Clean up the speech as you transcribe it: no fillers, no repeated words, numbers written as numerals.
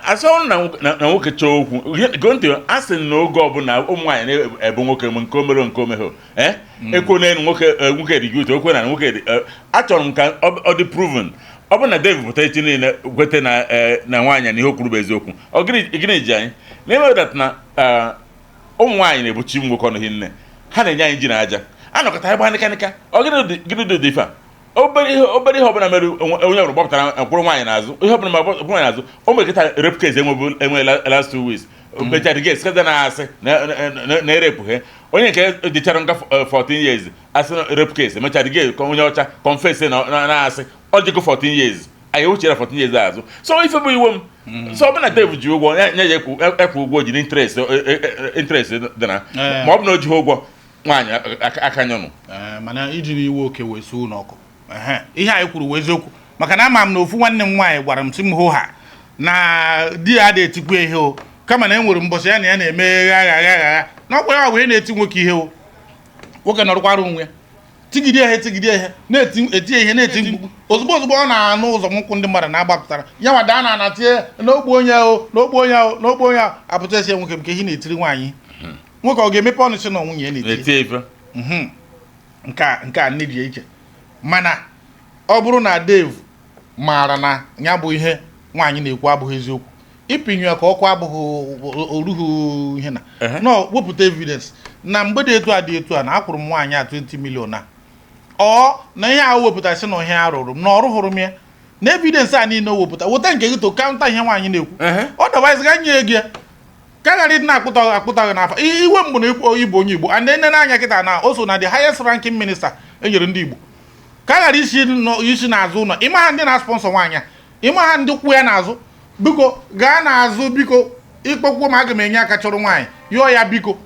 asọ na nwoke chọọ okwu gonti asị na oge ọbụla ụmụ nwaanyị na-ebu nwoke m nke omere nke omeho ekwo na nwoke dị gute okwe na nwoke dị achọrọ m ka ọ dị proven ọ bụ na Dave pụta echi niile gwete na nwaanyị na ihe okwuru bụ eziokwu ọ gịnị ji anyị na-eme dat na ụmụ nwaanyị na-ebuchi nwoke ọnụ hinne ha na-enye anyị ji na aja anọkọta ebe ha nịkanịka ọ gịnị dị ife a obere ihe ọbụla mere onye ọbụla gbapụtara mkpụrụ nwaanyị n'azụ ihe ọbụla ma mkpụrụ nwaanyị n'azụ o mere kịta rape case enwe last 2 weeks mechara gị skada na-asị na-erepụ he onye nke dịchara nga 14 years asị rape case mechara gị onye ọcha confess na-asị ọ jikọ 14 years anyị wuchere 14 years azụ so ife bụ iwe m so ọbụna Dave ji ụgwọ nye ya ekwu ụgwọ jiri interest dị na ma ọ bụ na o jighị ụgwọ nwaanyị aka nyọnụ mana ijiri iwe oke wee suo n'ọkụ ihe anyị kwuru wee eziokwu maka na ama m na ofu nwanne m nwaanyị gwara m si m hụ ha na di ya na-etikwa ihe o kama na enwere mbọsị ya na ya na-eme agha na ọkwa ya wee na-eti nwoke ihe o nwoke nọrọkwara onwe ya tigide ihe na-eti ihe na-eti mkpu ozugbo ọ na-anụ ụzọ nkwụ ndị mmadụ na-agbapụtara ya nwa daa na tie n'ogbo onye ahụ apụta esi nwoke nke ihe na-etiri nwaanyị nwoke ọ ga-emepe ọnụ si na nwunye ya na-eti nke a nne dị iche mana ọ bụrụ na Dave maara na ya bụ ihe nwaanyị na-ekwu abụghị eziokwu ịpịnyụ ka ọkụ abụghị orughị ihe na wepụta evidence na mgbe dị etu a na akwụrụ m nwaanyị a 20 million na ihe ahụ wepụta si na ihe arụrụ m na ọrụ hụrụ m ya na evidence a niile o wepụta weta nke gị to kaụnta ihe nwaanyị na-ekwu otherwise ga nye ego ya ka ghara ịdị na-akpụtaghị n'afa iwe mgbe na ikwu Igbo onye Igbo and nne n'anya kịta na o so na the highest ranking minister enyere ndị Igbo ka ghara isi n'azụ ụlọ ịma ha ndị na-sponsor nwaanyị ịma ha ndị kwụ ya n'azụ biko gaa n'azụ biko ikpokwu ma aga m enye aka chọrọ nwaanyị yọọ ya biko